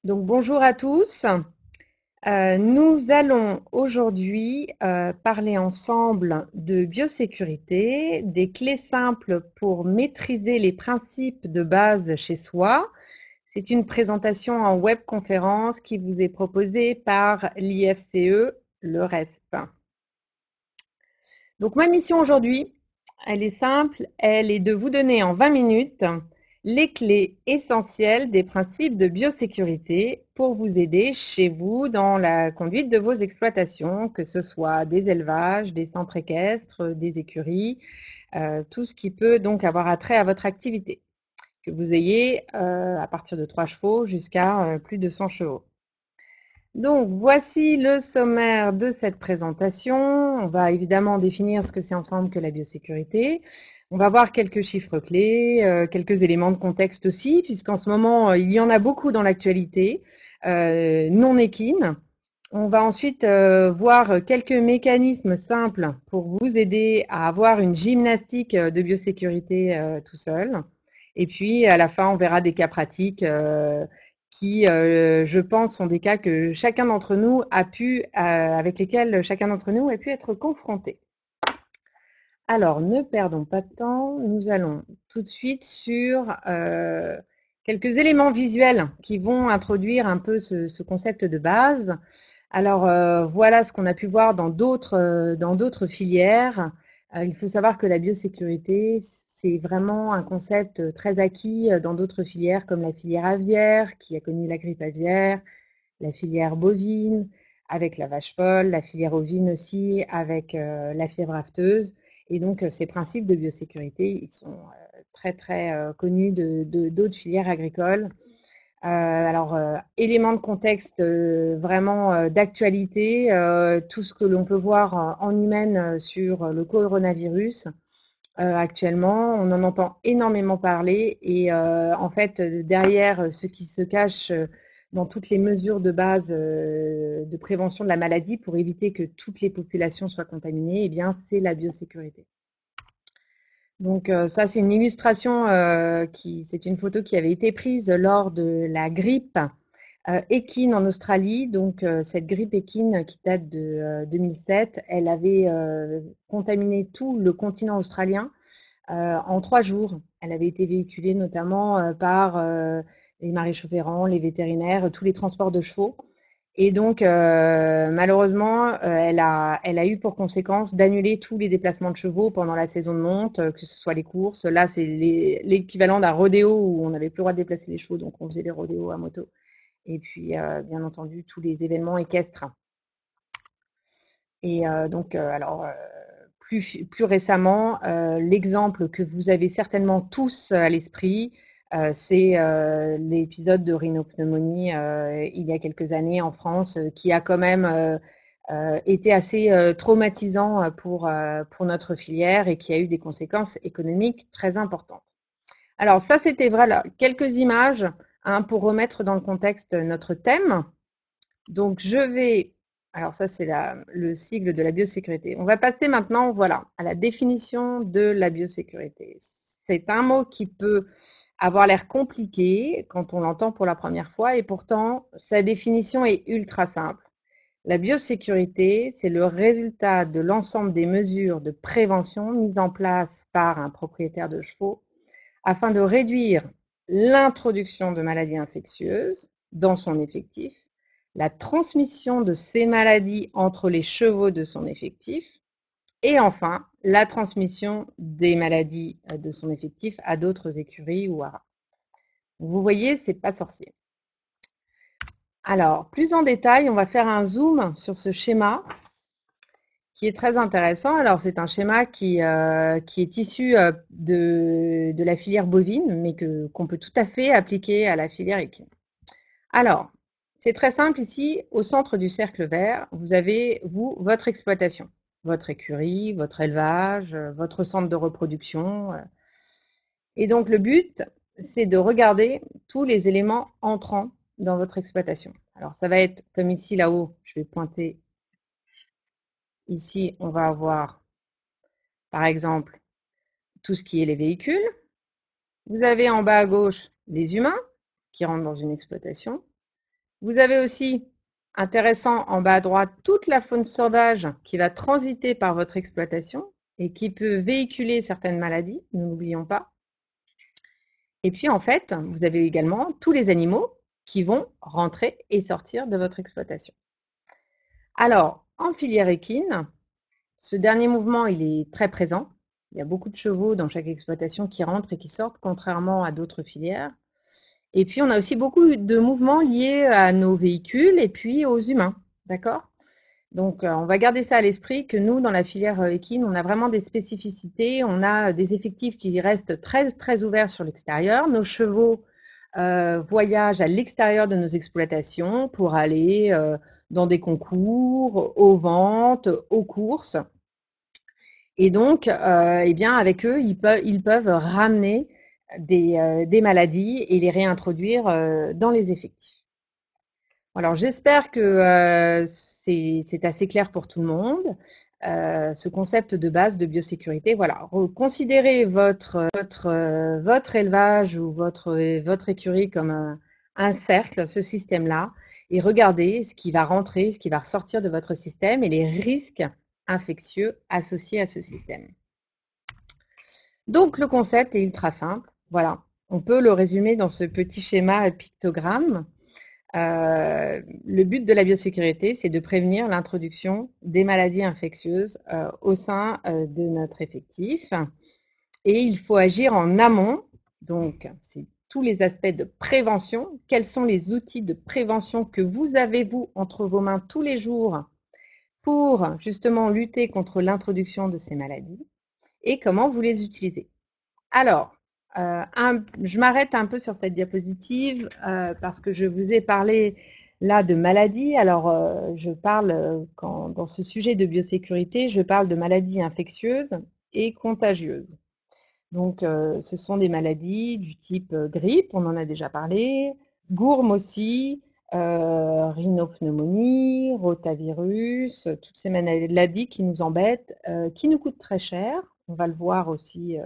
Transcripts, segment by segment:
Donc bonjour à tous. Nous allons aujourd'hui parler ensemble de biosécurité, des clés simples pour maîtriser les principes de base chez soi. C'est une présentation en webconférence qui vous est proposée par l'IFCE, le RESP. Donc ma mission aujourd'hui, elle est simple, elle est de vous donner en 20 minutes les clés essentielles des principes de biosécurité pour vous aider chez vous dans la conduite de vos exploitations, que ce soit des élevages, des centres équestres, des écuries, tout ce qui peut donc avoir attrait à votre activité, que vous ayez à partir de 3 chevaux jusqu'à plus de 100 chevaux. Donc, voici le sommaire de cette présentation. On va évidemment définir ce que c'est ensemble que la biosécurité. On va voir quelques chiffres clés, quelques éléments de contexte aussi, puisqu'en ce moment, il y en a beaucoup dans l'actualité, non équine. On va ensuite voir quelques mécanismes simples pour vous aider à avoir une gymnastique de biosécurité tout seul. Et puis, à la fin, on verra des cas pratiques qui, je pense, sont des cas que chacun d'entre nous avec lesquels chacun d'entre nous a pu être confronté. Alors, ne perdons pas de temps, nous allons tout de suite sur quelques éléments visuels qui vont introduire un peu ce concept de base. Alors, voilà ce qu'on a pu voir dans d'autres filières. Il faut savoir que la biosécurité, c'est vraiment un concept très acquis dans d'autres filières, comme la filière aviaire, qui a connu la grippe aviaire, la filière bovine, avec la vache folle, la filière ovine aussi, avec la fièvre afteuse. Et donc, ces principes de biosécurité, ils sont très connus d'autres filières agricoles. Alors, éléments de contexte vraiment d'actualité, tout ce que l'on peut voir en humaine sur le coronavirus. Actuellement, on en entend énormément parler et en fait, derrière ce qui se cache dans toutes les mesures de base de prévention de la maladie pour éviter que toutes les populations soient contaminées, eh bien, c'est la biosécurité. Donc ça, c'est une illustration, c'est une photo qui avait été prise lors de la grippe équine en Australie. Donc cette grippe équine qui date de 2007, elle avait contaminé tout le continent australien en 3 jours. Elle avait été véhiculée notamment par les maréchaux ferrants, les vétérinaires, tous les transports de chevaux. Et donc, malheureusement, elle a eu pour conséquence d'annuler tous les déplacements de chevaux pendant la saison de monte, que ce soit les courses. Là, c'est l'équivalent d'un rodéo où on n'avait plus le droit de déplacer les chevaux, donc on faisait les rodéos à moto. Et puis, bien entendu, tous les événements équestres. Et donc, alors, plus récemment, l'exemple que vous avez certainement tous à l'esprit, c'est l'épisode de rhinopneumonie il y a quelques années en France, qui a quand même été assez traumatisant pour notre filière et qui a eu des conséquences économiques très importantes. Alors ça, c'était voilà quelques images hein, pour remettre dans le contexte notre thème. Donc, alors ça c'est le sigle de la biosécurité. On va passer maintenant, voilà, à la définition de la biosécurité. C'est un mot qui peut avoir l'air compliqué quand on l'entend pour la première fois et pourtant sa définition est ultra simple. La biosécurité, c'est le résultat de l'ensemble des mesures de prévention mises en place par un propriétaire de chevaux afin de réduire l'introduction de maladies infectieuses dans son effectif, la transmission de ces maladies entre les chevaux de son effectif et enfin la transmission des maladies de son effectif à d'autres écuries ou haras. Vous voyez, c'est pas sorcier. Alors, plus en détail, on va faire un zoom sur ce schéma qui est très intéressant. Alors, c'est un schéma qui est issu de la filière bovine, mais qu'on peut tout à fait appliquer à la filière équine. Alors, c'est très simple ici, au centre du cercle vert, vous avez, vous, votre exploitation, votre écurie, votre élevage, votre centre de reproduction. Et donc, le but, c'est de regarder tous les éléments entrants dans votre exploitation. Alors, ça va être comme ici, là-haut, je vais pointer. Ici, on va avoir, par exemple, tout ce qui est les véhicules. Vous avez en bas à gauche les humains qui rentrent dans une exploitation. Vous avez aussi, intéressant, en bas à droite, toute la faune sauvage qui va transiter par votre exploitation et qui peut véhiculer certaines maladies, nous n'oublions pas. Et puis en fait, vous avez également tous les animaux qui vont rentrer et sortir de votre exploitation. Alors, en filière équine, ce dernier mouvement, il est très présent. Il y a beaucoup de chevaux dans chaque exploitation qui rentrent et qui sortent, contrairement à d'autres filières. Et puis, on a aussi beaucoup de mouvements liés à nos véhicules et puis aux humains. D'accord? Donc, on va garder ça à l'esprit que nous, dans la filière équine, on a vraiment des spécificités. On a des effectifs qui restent très, très ouverts sur l'extérieur. Nos chevaux voyagent à l'extérieur de nos exploitations pour aller dans des concours, aux ventes, aux courses. Et donc, eh bien, avec eux, ils peuvent ramener des maladies et les réintroduire dans les effectifs. Alors, j'espère que c'est assez clair pour tout le monde. Ce concept de base de biosécurité, voilà, considérez votre élevage ou votre écurie comme un cercle, ce système-là, et regardez ce qui va rentrer, ce qui va ressortir de votre système et les risques infectieux associés à ce système. Donc, le concept est ultra simple. Voilà, on peut le résumer dans ce petit schéma pictogramme. Le but de la biosécurité, c'est de prévenir l'introduction des maladies infectieuses au sein de notre effectif. Et il faut agir en amont. Donc, c'est tous les aspects de prévention. Quels sont les outils de prévention que vous avez, vous, entre vos mains tous les jours pour justement lutter contre l'introduction de ces maladies et comment vous les utilisez? Alors, je m'arrête un peu sur cette diapositive parce que je vous ai parlé là de maladies. Alors, je parle, dans ce sujet de biosécurité, je parle de maladies infectieuses et contagieuses. Donc, ce sont des maladies du type grippe, on en a déjà parlé, gourme aussi, rhinopneumonie, rotavirus, toutes ces maladies qui nous embêtent, qui nous coûtent très cher. On va le voir aussi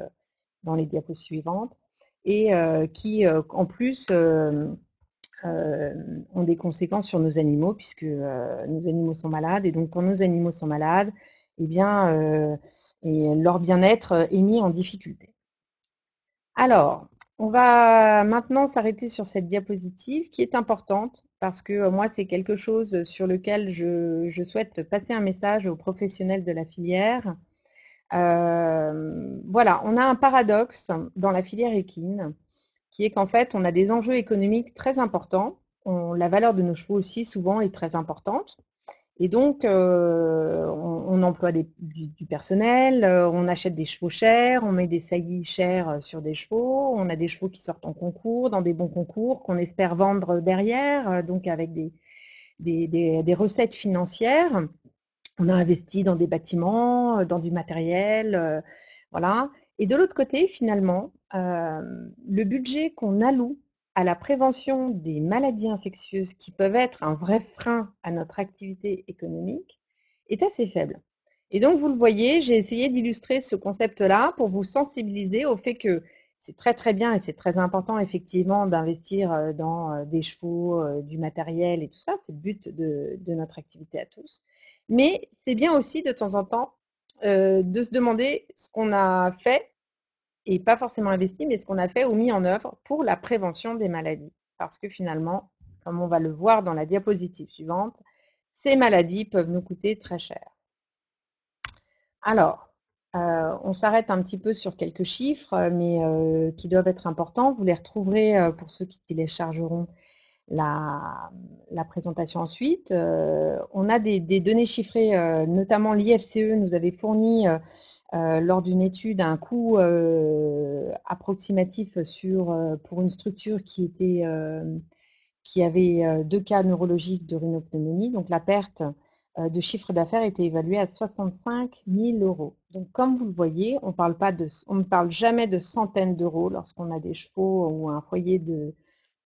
dans les diapos suivantes, et qui, en plus, ont des conséquences sur nos animaux, puisque nos animaux sont malades. Et donc, quand nos animaux sont malades, eh bien, et leur bien-être est mis en difficulté. Alors, on va maintenant s'arrêter sur cette diapositive qui est importante parce que moi, c'est quelque chose sur lequel je souhaite passer un message aux professionnels de la filière. Voilà, on a un paradoxe dans la filière équine qui est qu'en fait, on a des enjeux économiques très importants. La valeur de nos chevaux aussi, souvent, est très importante. Et donc, on emploie du personnel, on achète des chevaux chers, on met des saillies chères sur des chevaux, on a des chevaux qui sortent en concours, dans des bons concours, qu'on espère vendre derrière, donc avec des recettes financières. On a investi dans des bâtiments, dans du matériel, voilà. Et de l'autre côté, finalement, le budget qu'on alloue à la prévention des maladies infectieuses qui peuvent être un vrai frein à notre activité économique est assez faible. Et donc, vous le voyez, j'ai essayé d'illustrer ce concept-là pour vous sensibiliser au fait que c'est très très bien et c'est très important effectivement d'investir dans des chevaux, du matériel et tout ça. C'est le but de notre activité à tous. Mais c'est bien aussi de temps en temps de se demander ce qu'on a fait, et pas forcément investi, mais ce qu'on a fait ou mis en œuvre pour la prévention des maladies. Parce que finalement, comme on va le voir dans la diapositive suivante, ces maladies peuvent nous coûter très cher. Alors, on s'arrête un petit peu sur quelques chiffres, mais qui doivent être importants. Vous les retrouverez pour ceux qui téléchargeront la présentation ensuite. On a des données chiffrées, notamment l'IFCE nous avait fourni lors d'une étude un coût approximatif pour une structure qui avait 2 cas neurologiques de rhinopneumonie. Donc la perte de chiffre d'affaires était évaluée à 65 000 euros. Donc comme vous le voyez, on ne parle jamais de centaines d'euros lorsqu'on a des chevaux ou un foyer de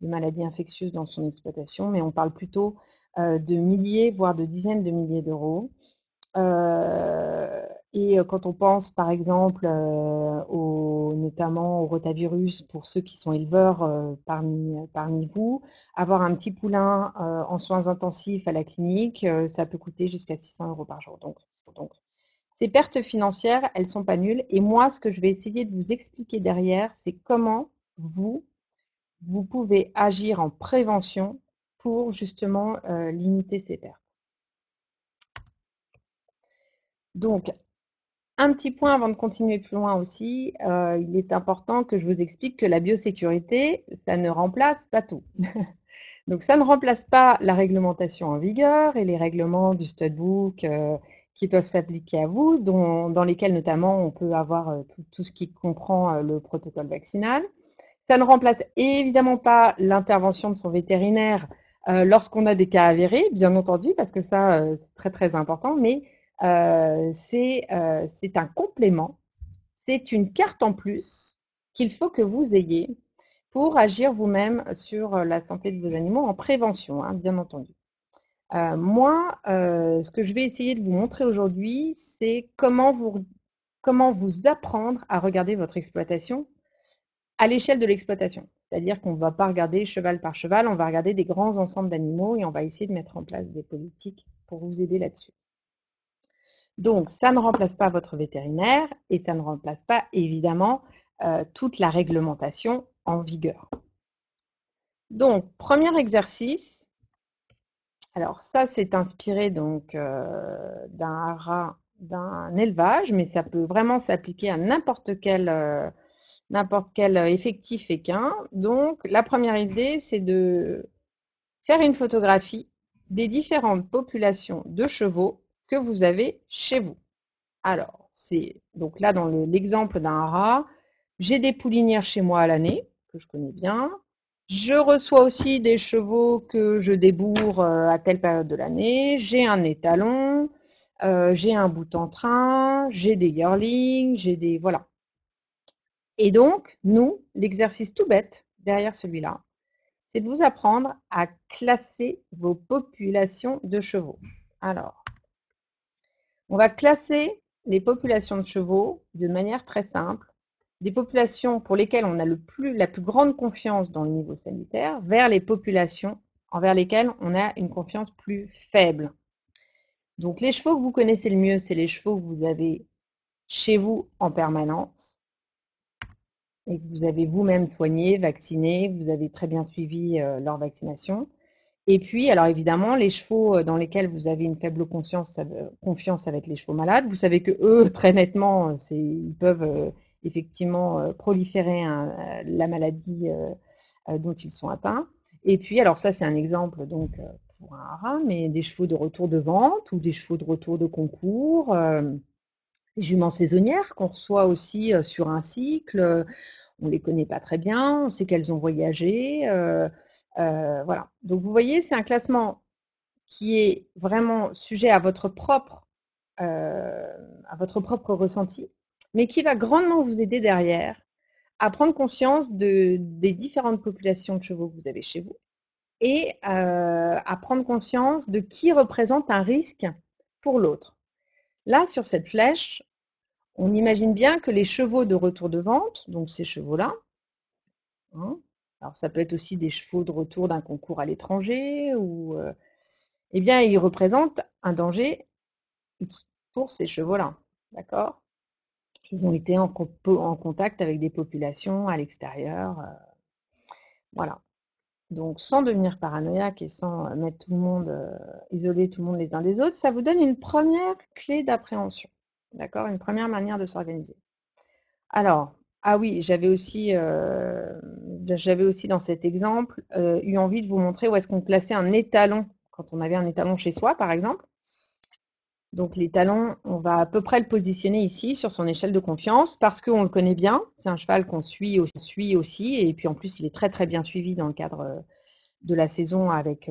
maladies infectieuses dans son exploitation, mais on parle plutôt de milliers, voire de dizaines de milliers d'euros. Et quand on pense, par exemple, notamment au rotavirus, pour ceux qui sont éleveurs parmi vous, avoir un petit poulain en soins intensifs à la clinique, ça peut coûter jusqu'à 600 € par jour. Donc, ces pertes financières, elles sont pas nulles. Et moi, ce que je vais essayer de vous expliquer derrière, c'est comment vous pouvez agir en prévention pour justement limiter ces pertes. Donc, un petit point avant de continuer plus loin aussi, il est important que je vous explique que la biosécurité, ça ne remplace pas tout. Donc ça ne remplace pas la réglementation en vigueur et les règlements du Studbook qui peuvent s'appliquer à vous, dans lesquels notamment on peut avoir tout ce qui comprend le protocole vaccinal. Ça ne remplace évidemment pas l'intervention de son vétérinaire lorsqu'on a des cas avérés, bien entendu, parce que ça, c'est très très important, mais c'est un complément, c'est une carte en plus qu'il faut que vous ayez pour agir vous-même sur la santé de vos animaux en prévention, hein, bien entendu. Moi, ce que je vais essayer de vous montrer aujourd'hui, c'est comment vous apprendre à regarder votre exploitation à l'échelle de l'exploitation. C'est-à-dire qu'on ne va pas regarder cheval par cheval, on va regarder des grands ensembles d'animaux et on va essayer de mettre en place des politiques pour vous aider là-dessus. Donc, ça ne remplace pas votre vétérinaire et ça ne remplace pas, évidemment, toute la réglementation en vigueur. Donc, premier exercice. Alors, ça, c'est inspiré donc d'un élevage, mais ça peut vraiment s'appliquer à n'importe quel effectif équin. Donc, la première idée, c'est de faire une photographie des différentes populations de chevaux que vous avez chez vous. Alors, c'est donc là dans l'exemple d'un haras, j'ai des poulinières chez moi à l'année, que je connais bien. Je reçois aussi des chevaux que je débourre à telle période de l'année. J'ai un étalon, j'ai un bout en train, j'ai des yearlings, j'ai des. Voilà. Et donc, nous, l'exercice tout bête derrière celui-là, c'est de vous apprendre à classer vos populations de chevaux. Alors, on va classer les populations de chevaux de manière très simple, des populations pour lesquelles on a la plus grande confiance dans le niveau sanitaire, vers les populations envers lesquelles on a une confiance plus faible. Donc les chevaux que vous connaissez le mieux, c'est les chevaux que vous avez chez vous en permanence et que vous avez vous-même soignés, vaccinés, vous avez très bien suivi leur vaccination. Et puis, alors évidemment, les chevaux dans lesquels vous avez une faible confiance, ça va être les chevaux malades. Vous savez que eux, très nettement, ils peuvent effectivement proliférer la maladie dont ils sont atteints. Et puis, alors ça, c'est un exemple donc pour un haras, mais des chevaux de retour de vente ou des chevaux de retour de concours, les juments saisonnières qu'on reçoit aussi sur un cycle. On ne les connaît pas très bien, on sait qu'elles ont voyagé. Voilà. Donc vous voyez, c'est un classement qui est vraiment sujet à votre propre ressenti, mais qui va grandement vous aider derrière à prendre conscience des différentes populations de chevaux que vous avez chez vous et à prendre conscience de qui représente un risque pour l'autre. Là, sur cette flèche, on imagine bien que les chevaux de retour de vente, donc ces chevaux-là, hein, alors ça peut être aussi des chevaux de retour d'un concours à l'étranger, ou eh bien, ils représentent un danger pour ces chevaux-là. D'accord? Ils ont été en contact avec des populations à l'extérieur. Voilà. Donc, sans devenir paranoïaque et sans mettre tout le monde, isoler tout le monde les uns des autres, ça vous donne une première clé d'appréhension. D'accord? Une première manière de s'organiser. Alors, ah oui, j'avais aussi dans cet exemple eu envie de vous montrer où est-ce qu'on plaçait un étalon quand on avait un étalon chez soi, par exemple. Donc l'étalon, on va à peu près le positionner ici sur son échelle de confiance parce qu'on le connaît bien. C'est un cheval qu'on suit aussi, et puis en plus il est très très bien suivi dans le cadre de la saison avec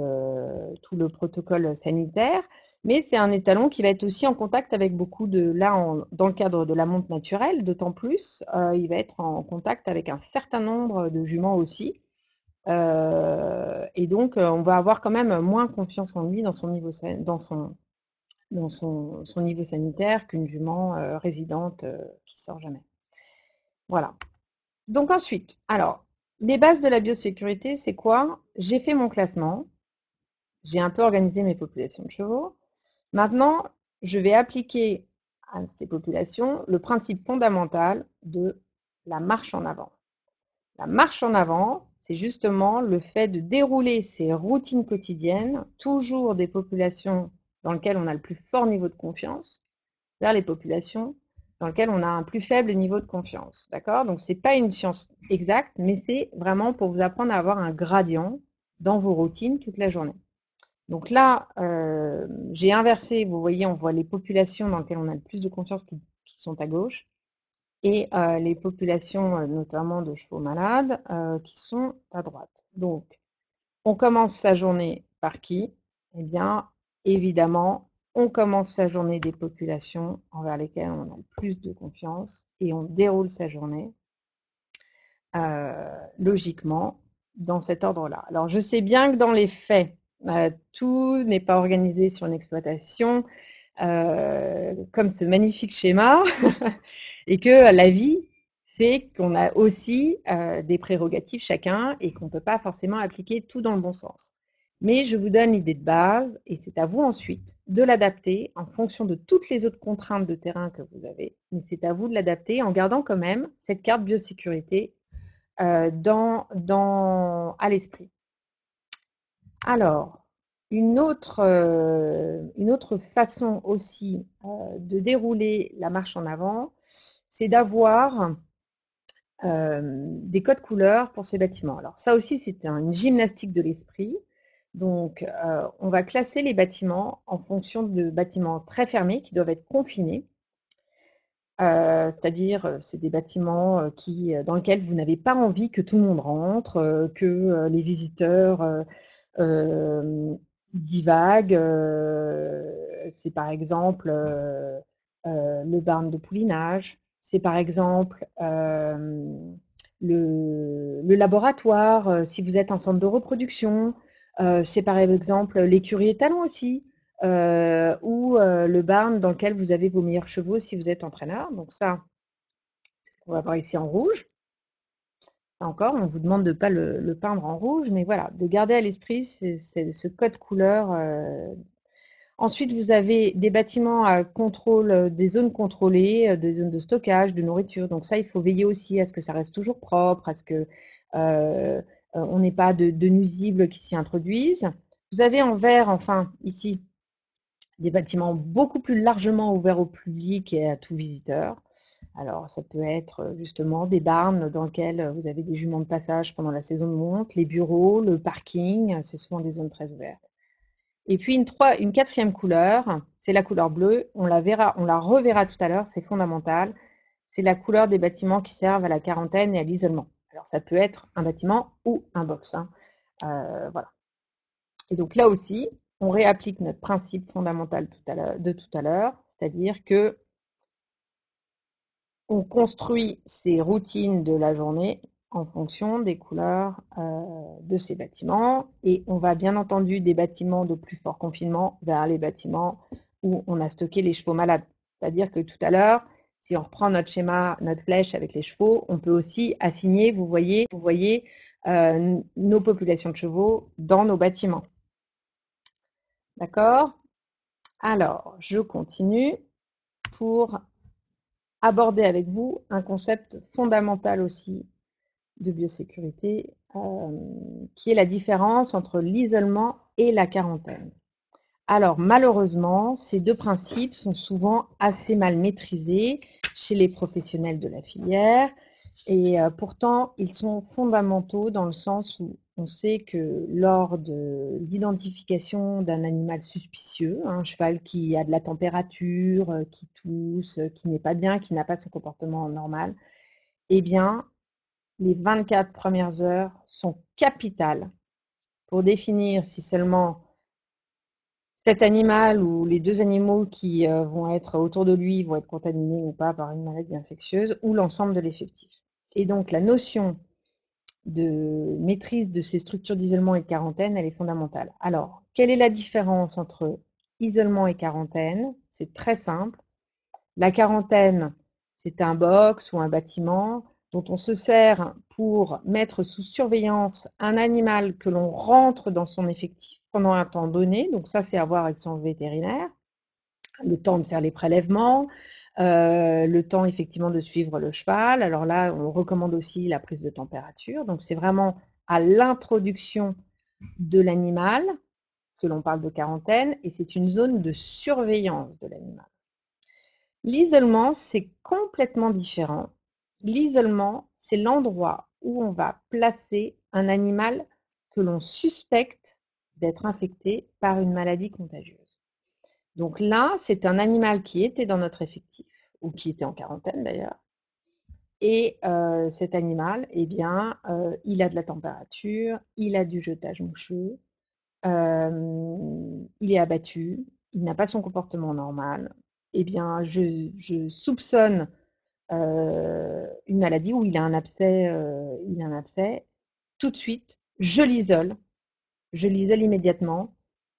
tout le protocole sanitaire. Mais c'est un étalon qui va être aussi en contact avec beaucoup dans le cadre de la monte naturelle, d'autant plus, il va être en contact avec un certain nombre de juments aussi. Et donc on va avoir quand même moins confiance en lui dans son niveau, dans son dans son niveau sanitaire qu'une jument résidente qui sort jamais. Voilà. Donc ensuite, alors, les bases de la biosécurité, c'est quoi? J'ai fait mon classement, j'ai un peu organisé mes populations de chevaux. Maintenant, je vais appliquer à ces populations le principe fondamental de la marche en avant. La marche en avant, c'est justement le fait de dérouler ces routines quotidiennes, toujours des populations dans lesquelles on a le plus fort niveau de confiance, vers les populations dans lesquelles on a un plus faible niveau de confiance. D'accord? Donc, ce n'est pas une science exacte, mais c'est vraiment pour vous apprendre à avoir un gradient dans vos routines toute la journée. Donc là, j'ai inversé, vous voyez, on voit les populations dans lesquelles on a le plus de confiance qui sont à gauche et les populations, notamment de chevaux malades, qui sont à droite. Donc, on commence sa journée par qui? Eh bien, évidemment, on commence sa journée des populations envers lesquelles on a le plus de confiance et on déroule sa journée logiquement dans cet ordre-là. Alors, je sais bien que dans les faits, tout n'est pas organisé sur une exploitation comme ce magnifique schéma et que la vie fait qu'on a aussi des prérogatives chacun et qu'on ne peut pas forcément appliquer tout dans le bon sens. Mais je vous donne l'idée de base et c'est à vous ensuite de l'adapter en fonction de toutes les autres contraintes de terrain que vous avez. Mais c'est à vous de l'adapter en gardant quand même cette carte biosécurité à l'esprit. Alors, une autre façon aussi de dérouler la marche en avant, c'est d'avoir des codes couleurs pour ces bâtiments. Alors ça aussi, c'est une gymnastique de l'esprit. Donc, on va classer les bâtiments en fonction de bâtiments très fermés qui doivent être confinés. C'est-à-dire, c'est des bâtiments dans lesquels vous n'avez pas envie que tout le monde rentre, que les visiteurs divaguent. C'est par exemple le barn de poulinage, c'est par exemple le laboratoire, si vous êtes en centre de reproduction, c'est par exemple l'écurie étalon aussi ou le barn dans lequel vous avez vos meilleurs chevaux si vous êtes entraîneur. Donc ça, c'est ce qu'on va voir ici en rouge. Là encore, on vous demande de ne pas le peindre en rouge, mais voilà, de garder à l'esprit ce code couleur. Ensuite, vous avez des bâtiments à contrôle, des zones contrôlées, des zones de stockage, de nourriture. Donc ça, il faut veiller aussi à ce que ça reste toujours propre, à ce que on n'ait pas de nuisibles qui s'y introduisent. Vous avez en vert, enfin, ici, des bâtiments beaucoup plus largement ouverts au public et à tout visiteur. Alors, ça peut être justement des barns dans lesquels vous avez des juments de passage pendant la saison de monte, les bureaux, le parking, c'est souvent des zones très ouvertes. Et puis une quatrième couleur, c'est la couleur bleue. On la reverra tout à l'heure, c'est fondamental. C'est la couleur des bâtiments qui servent à la quarantaine et à l'isolement. Alors, ça peut être un bâtiment ou un box. Hein. Voilà. Et donc là aussi, on réapplique notre principe fondamental de tout à l'heure, c'est-à-dire que on construit ces routines de la journée en fonction des couleurs de ces bâtiments et on va bien entendu des bâtiments de plus fort confinement vers les bâtiments où on a stocké les chevaux malades. C'est-à-dire que tout à l'heure, si on reprend notre schéma, notre flèche avec les chevaux, on peut aussi assigner, vous voyez nos populations de chevaux dans nos bâtiments. D'accord? Alors, je continue pour aborder avec vous un concept fondamental aussi de biosécurité, qui est la différence entre l'isolement et la quarantaine. Alors malheureusement, ces deux principes sont souvent assez mal maîtrisés chez les professionnels de la filière et pourtant ils sont fondamentaux dans le sens où on sait que lors de l'identification d'un animal suspicieux, un cheval qui a de la température, qui tousse, qui n'est pas bien, qui n'a pas son comportement normal, eh bien les 24 premières heures sont capitales pour définir si seulement cet animal ou les deux animaux qui vont être autour de lui vont être contaminés ou pas par une maladie infectieuse ou l'ensemble de l'effectif. Et donc la notion de maîtrise de ces structures d'isolement et de quarantaine, elle est fondamentale. Alors, quelle est la différence entre isolement et quarantaine. C'est très simple. La quarantaine, c'est un box ou un bâtiment dont on se sert pour mettre sous surveillance un animal que l'on rentre dans son effectif pendant un temps donné. Donc ça, c'est à voir avec son vétérinaire. Le temps de faire les prélèvements, le temps effectivement de suivre le cheval. Alors là, on recommande aussi la prise de température. Donc c'est vraiment à l'introduction de l'animal que l'on parle de quarantaine et c'est une zone de surveillance de l'animal. L'isolement, c'est complètement différent. L'isolement, c'est l'endroit où on va placer un animal que l'on suspecte d'être infecté par une maladie contagieuse. Donc là, c'est un animal qui était dans notre effectif, ou qui était en quarantaine d'ailleurs, et cet animal, eh bien, il a de la température, il a du jetage moucheux, il est abattu, il n'a pas son comportement normal. Eh bien, je soupçonne une maladie où il a un abcès, tout de suite, je l'isole immédiatement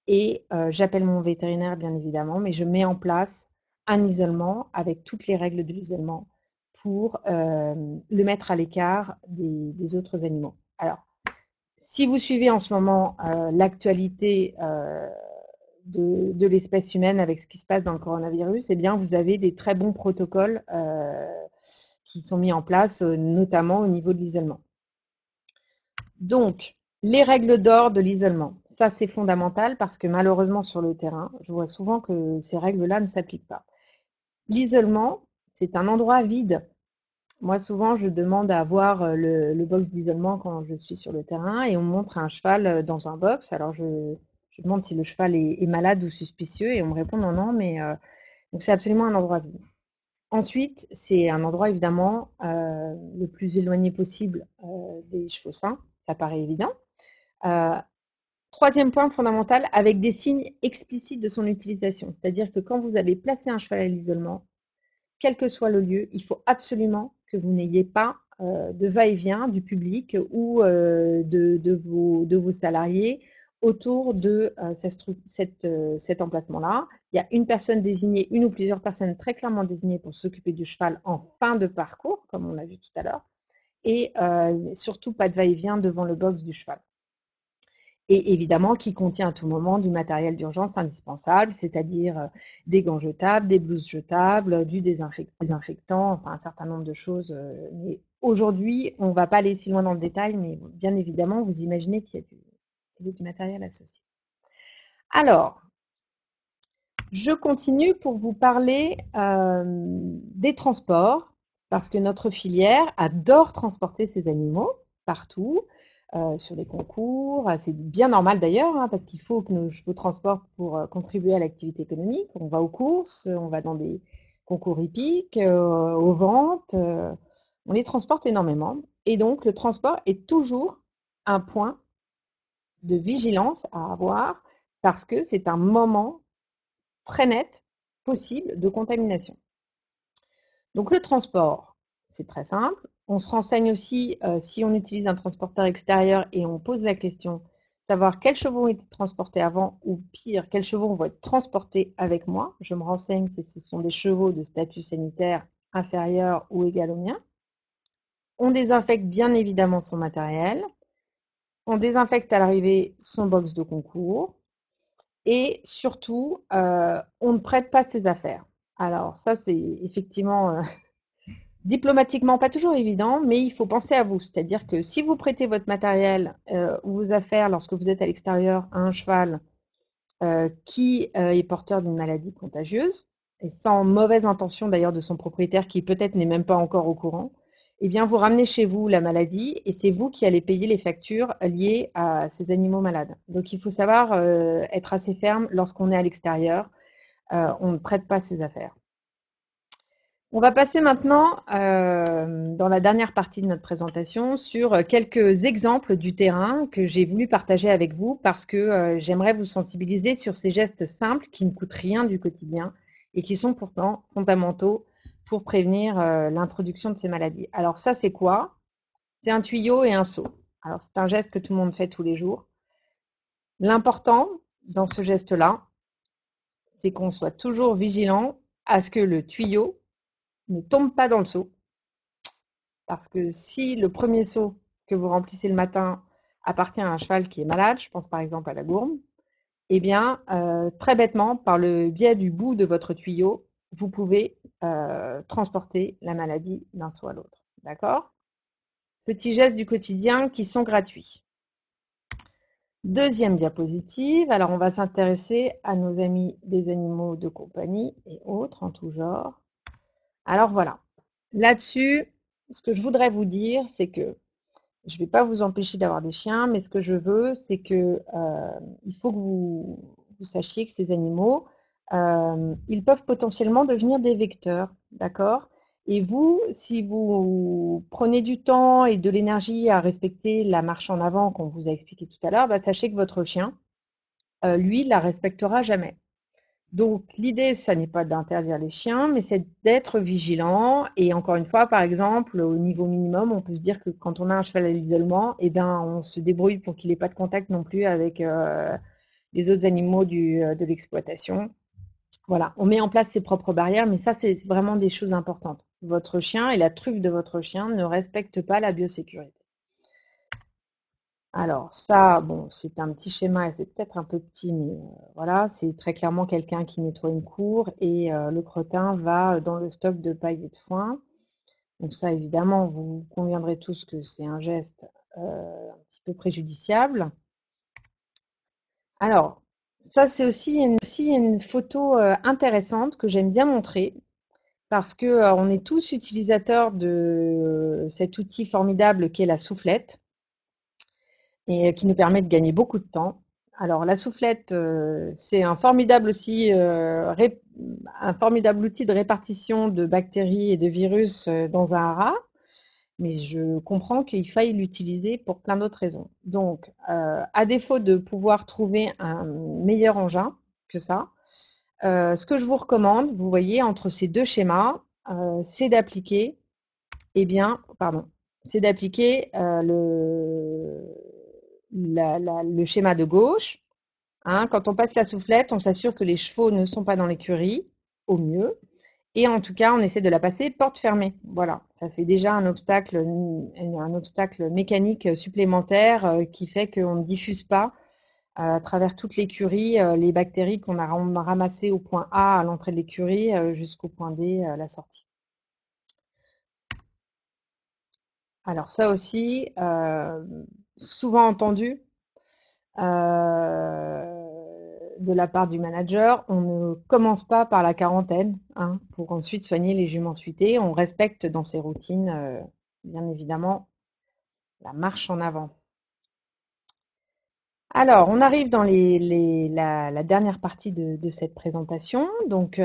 et j'appelle mon vétérinaire bien évidemment, mais je mets en place un isolement avec toutes les règles de l'isolement pour le mettre à l'écart des autres animaux. Alors, si vous suivez en ce moment l'actualité de l'espèce humaine avec ce qui se passe dans le coronavirus, eh bien, vous avez des très bons protocoles qui sont mis en place, notamment au niveau de l'isolement. Donc, les règles d'or de l'isolement, ça c'est fondamental parce que malheureusement sur le terrain, je vois souvent que ces règles-là ne s'appliquent pas. L'isolement, c'est un endroit vide. Moi, souvent, je demande à voir le box d'isolement quand je suis sur le terrain et on me montre un cheval dans un box. Alors, je demande si le cheval est malade ou suspicieux et on me répond non, non, mais donc c'est absolument un endroit vide. Ensuite, c'est un endroit évidemment le plus éloigné possible des chevaux sains, ça paraît évident. Euh, Troisième point fondamental, avec des signes explicites de son utilisation. C'est-à-dire que quand vous avez placé un cheval à l'isolement, quel que soit le lieu, il faut absolument que vous n'ayez pas de va-et-vient du public ou de vos salariés autour de cet emplacement-là. Il y a une personne désignée, une ou plusieurs personnes très clairement désignées pour s'occuper du cheval en fin de parcours, comme on l'a vu tout à l'heure, et surtout pas de va-et-vient devant le box du cheval. Et évidemment qui contient à tout moment du matériel d'urgence indispensable, c'est-à-dire des gants jetables, des blouses jetables, du désinfectant, enfin un certain nombre de choses. Mais aujourd'hui, on ne va pas aller si loin dans le détail, mais bien évidemment, vous imaginez qu'il y a du matériel associé. Alors, je continue pour vous parler des transports, parce que notre filière adore transporter ses animaux partout, sur les concours. C'est bien normal d'ailleurs, hein, parce qu'il faut que nos chevaux transportent pour contribuer à l'activité économique. On va aux courses, on va dans des concours hippiques, aux ventes, on les transporte énormément. Et donc, le transport est toujours un point de vigilance à avoir, parce que c'est un moment très net possible de contamination. Donc le transport, c'est très simple. On se renseigne aussi si on utilise un transporteur extérieur et on pose la question, savoir quels chevaux ont été transportés avant ou pire, quels chevaux vont être transportés avec moi. Je me renseigne si ce sont des chevaux de statut sanitaire inférieur ou égal au mien. On désinfecte bien évidemment son matériel. On désinfecte à l'arrivée son box de concours. Et surtout, on ne prête pas ses affaires. Alors ça, c'est effectivement diplomatiquement pas toujours évident, mais il faut penser à vous. C'est-à-dire que si vous prêtez votre matériel ou vos affaires lorsque vous êtes à l'extérieur à un cheval qui est porteur d'une maladie contagieuse, et sans mauvaise intention d'ailleurs de son propriétaire qui peut-être n'est même pas encore au courant, eh bien vous ramenez chez vous la maladie et c'est vous qui allez payer les factures liées à ces animaux malades. Donc il faut savoir être assez ferme lorsqu'on est à l'extérieur, on ne prête pas ses affaires. On va passer maintenant, dans la dernière partie de notre présentation, sur quelques exemples du terrain que j'ai voulu partager avec vous parce que j'aimerais vous sensibiliser sur ces gestes simples qui ne coûtent rien du quotidien et qui sont pourtant fondamentaux pour prévenir l'introduction de ces maladies. Alors ça, c'est quoi? C'est un tuyau et un seau. Alors c'est un geste que tout le monde fait tous les jours. L'important dans ce geste-là, c'est qu'on soit toujours vigilant à ce que le tuyau ne tombe pas dans le seau. Parce que si le premier seau que vous remplissez le matin appartient à un cheval qui est malade, je pense par exemple à la gourme, eh bien, très bêtement, par le biais du bout de votre tuyau, vous pouvez transporter la maladie d'un seau à l'autre. D'accord? Petits gestes du quotidien qui sont gratuits. Deuxième diapositive, alors on va s'intéresser à nos amis des animaux de compagnie et autres en tout genre. Alors voilà, là-dessus, ce que je voudrais vous dire, c'est que je ne vais pas vous empêcher d'avoir des chiens, mais ce que je veux, c'est que il faut que vous sachiez que ces animaux, ils peuvent potentiellement devenir des vecteurs, d'accord? Et vous, si vous prenez du temps et de l'énergie à respecter la marche en avant qu'on vous a expliqué tout à l'heure, bah, sachez que votre chien, lui, la respectera jamais. Donc, l'idée, ça n'est pas d'interdire les chiens, mais c'est d'être vigilant. Et encore une fois, par exemple, au niveau minimum, on peut se dire que quand on a un cheval à l'isolement, eh ben, on se débrouille pour qu'il n'ait pas de contact non plus avec les autres animaux de l'exploitation. Voilà, on met en place ses propres barrières, mais ça, c'est vraiment des choses importantes. Votre chien et la truffe de votre chien ne respectent pas la biosécurité. Alors ça, bon, c'est un petit schéma et c'est peut-être un peu petit, mais voilà, c'est très clairement quelqu'un qui nettoie une cour et le crottin va dans le stock de paille et de foin. Donc ça, évidemment, vous conviendrez tous que c'est un geste un petit peu préjudiciable. Alors, ça, c'est aussi une photo intéressante que j'aime bien montrer parce que on est tous utilisateurs de cet outil formidable qu'est la soufflette et qui nous permet de gagner beaucoup de temps. Alors la soufflette, c'est un formidable aussi, un formidable outil de répartition de bactéries et de virus dans un haras, mais je comprends qu'il faille l'utiliser pour plein d'autres raisons. Donc, à défaut de pouvoir trouver un meilleur engin que ça, ce que je vous recommande, vous voyez, entre ces deux schémas, c'est d'appliquer, eh bien, pardon, c'est d'appliquer le schéma de gauche. Hein. Quand on passe la soufflette, on s'assure que les chevaux ne sont pas dans l'écurie, au mieux. Et en tout cas, on essaie de la passer porte fermée. Voilà, ça fait déjà un obstacle mécanique supplémentaire qui fait qu'on ne diffuse pas à travers toute l'écurie les bactéries qu'on a ramassées au point A à l'entrée de l'écurie jusqu'au point D à la sortie. Alors ça aussi, souvent entendu de la part du manager, on ne commence pas par la quarantaine hein, pour ensuite soigner les juments suités. On respecte dans ces routines, bien évidemment, la marche en avant. Alors, on arrive dans la dernière partie de cette présentation. Donc,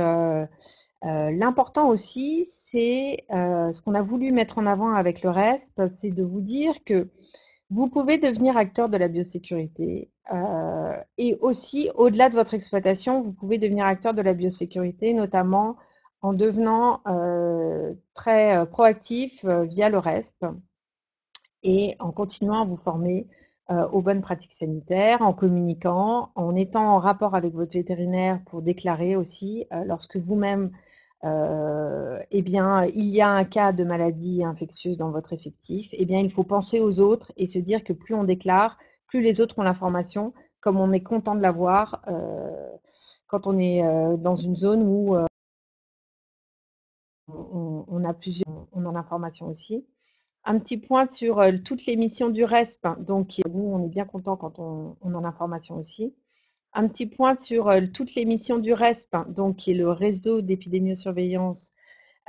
l'important aussi, c'est ce qu'on a voulu mettre en avant avec le reste, c'est de vous dire que vous pouvez devenir acteur de la biosécurité et aussi, au-delà de votre exploitation, vous pouvez devenir acteur de la biosécurité, notamment en devenant très proactif via le reste et en continuant à vous former aux bonnes pratiques sanitaires, en communiquant, en étant en rapport avec votre vétérinaire pour déclarer aussi lorsque vous-même eh bien, il y a un cas de maladie infectieuse dans votre effectif, eh bien, il faut penser aux autres et se dire que plus on déclare, plus les autres ont l'information, comme on est content de l'avoir quand on est dans une zone où on a plusieurs, on a l'information aussi. Un petit point sur toutes les missions du RESP, hein, donc nous, on est bien content quand on a l'information aussi. Un petit point sur toutes les missions du RESP, hein, donc qui est le réseau d'épidémiosurveillance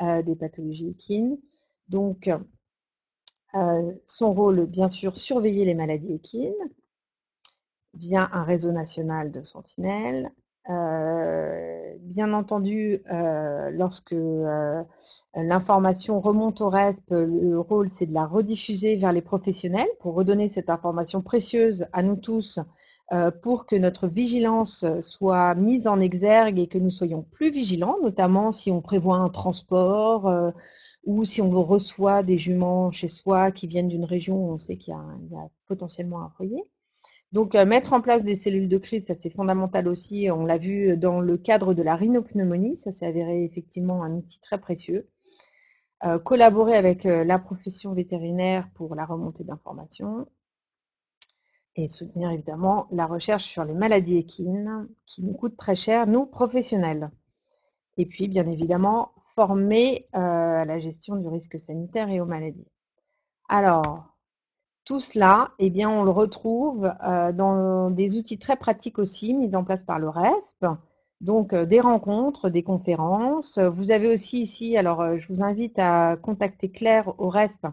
des pathologies équines. Donc, son rôle, bien sûr, surveiller les maladies équines via un réseau national de sentinelles. Bien entendu, lorsque l'information remonte au RESP, le rôle, c'est de la rediffuser vers les professionnels pour redonner cette information précieuse à nous tous pour que notre vigilance soit mise en exergue et que nous soyons plus vigilants, notamment si on prévoit un transport ou si on reçoit des juments chez soi qui viennent d'une région où on sait qu'il y a potentiellement un foyer. Donc, mettre en place des cellules de crise, ça c'est fondamental aussi. On l'a vu dans le cadre de la rhinopneumonie, ça s'est avéré effectivement un outil très précieux. Collaborer avec la profession vétérinaire pour la remontée d'informations et soutenir évidemment la recherche sur les maladies équines qui nous coûtent très cher, nous professionnels. Et puis, bien évidemment, former à la gestion du risque sanitaire et aux maladies. Alors, tout cela, eh bien, on le retrouve dans des outils très pratiques aussi mis en place par le RESP. Donc, des rencontres, des conférences. Vous avez aussi ici, alors je vous invite à contacter Claire au RESP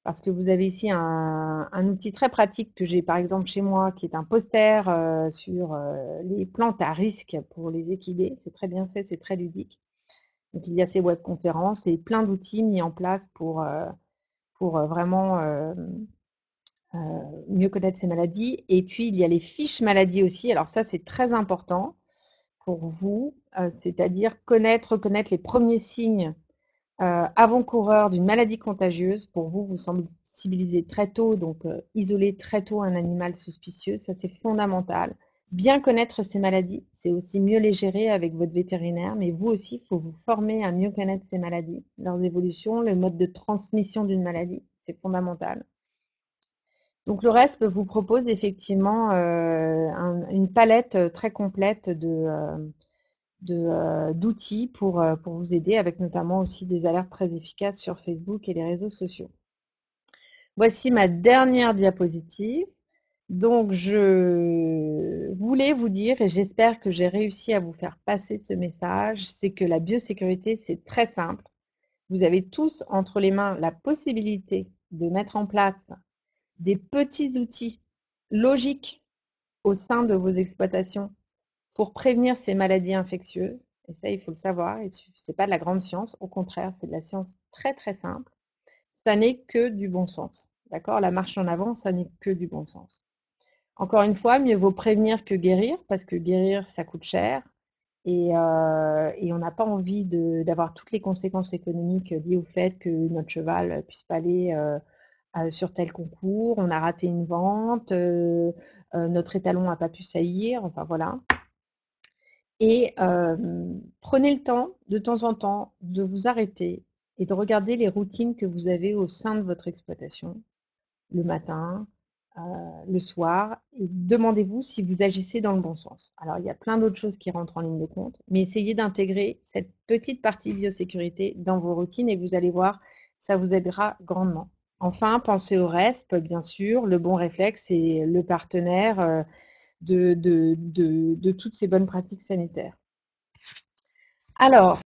parce que vous avez ici un outil très pratique que j'ai par exemple chez moi qui est un poster sur les plantes à risque pour les équidés. C'est très bien fait, c'est très ludique. Donc, il y a ces webconférences et plein d'outils mis en place pour vraiment mieux connaître ces maladies. Et puis, il y a les fiches maladies aussi. Alors ça, c'est très important pour vous, c'est-à-dire reconnaître les premiers signes avant-coureurs d'une maladie contagieuse. Pour vous, vous sensibilisez très tôt, donc isoler très tôt un animal suspicieux, ça c'est fondamental. Bien connaître ces maladies, c'est aussi mieux les gérer avec votre vétérinaire, mais vous aussi, il faut vous former à mieux connaître ces maladies, leurs évolutions, le mode de transmission d'une maladie, c'est fondamental. Donc le RESP vous propose effectivement une palette très complète d'outils pour vous aider, avec notamment aussi des alertes très efficaces sur Facebook et les réseaux sociaux. Voici ma dernière diapositive. Donc je voulais vous dire, et j'espère que j'ai réussi à vous faire passer ce message, c'est que la biosécurité, c'est très simple. Vous avez tous entre les mains la possibilité de mettre en place des petits outils logiques au sein de vos exploitations pour prévenir ces maladies infectieuses. Et ça, il faut le savoir. Ce n'est pas de la grande science. Au contraire, c'est de la science très, très simple. Ça n'est que du bon sens. D'accord? La marche en avant, ça n'est que du bon sens. Encore une fois, mieux vaut prévenir que guérir, parce que guérir, ça coûte cher. Et on n'a pas envie d'avoir toutes les conséquences économiques liées au fait que notre cheval ne puisse pas aller sur tel concours, on a raté une vente, notre étalon n'a pas pu saillir, enfin voilà. Et prenez le temps, de temps en temps, de vous arrêter et de regarder les routines que vous avez au sein de votre exploitation, le matin, le soir, et demandez-vous si vous agissez dans le bon sens. Alors, il y a plein d'autres choses qui rentrent en ligne de compte, mais essayez d'intégrer cette petite partie biosécurité dans vos routines et vous allez voir, ça vous aidera grandement. Enfin, pensez au reste, bien sûr, le bon réflexe et le partenaire de toutes ces bonnes pratiques sanitaires. Alors,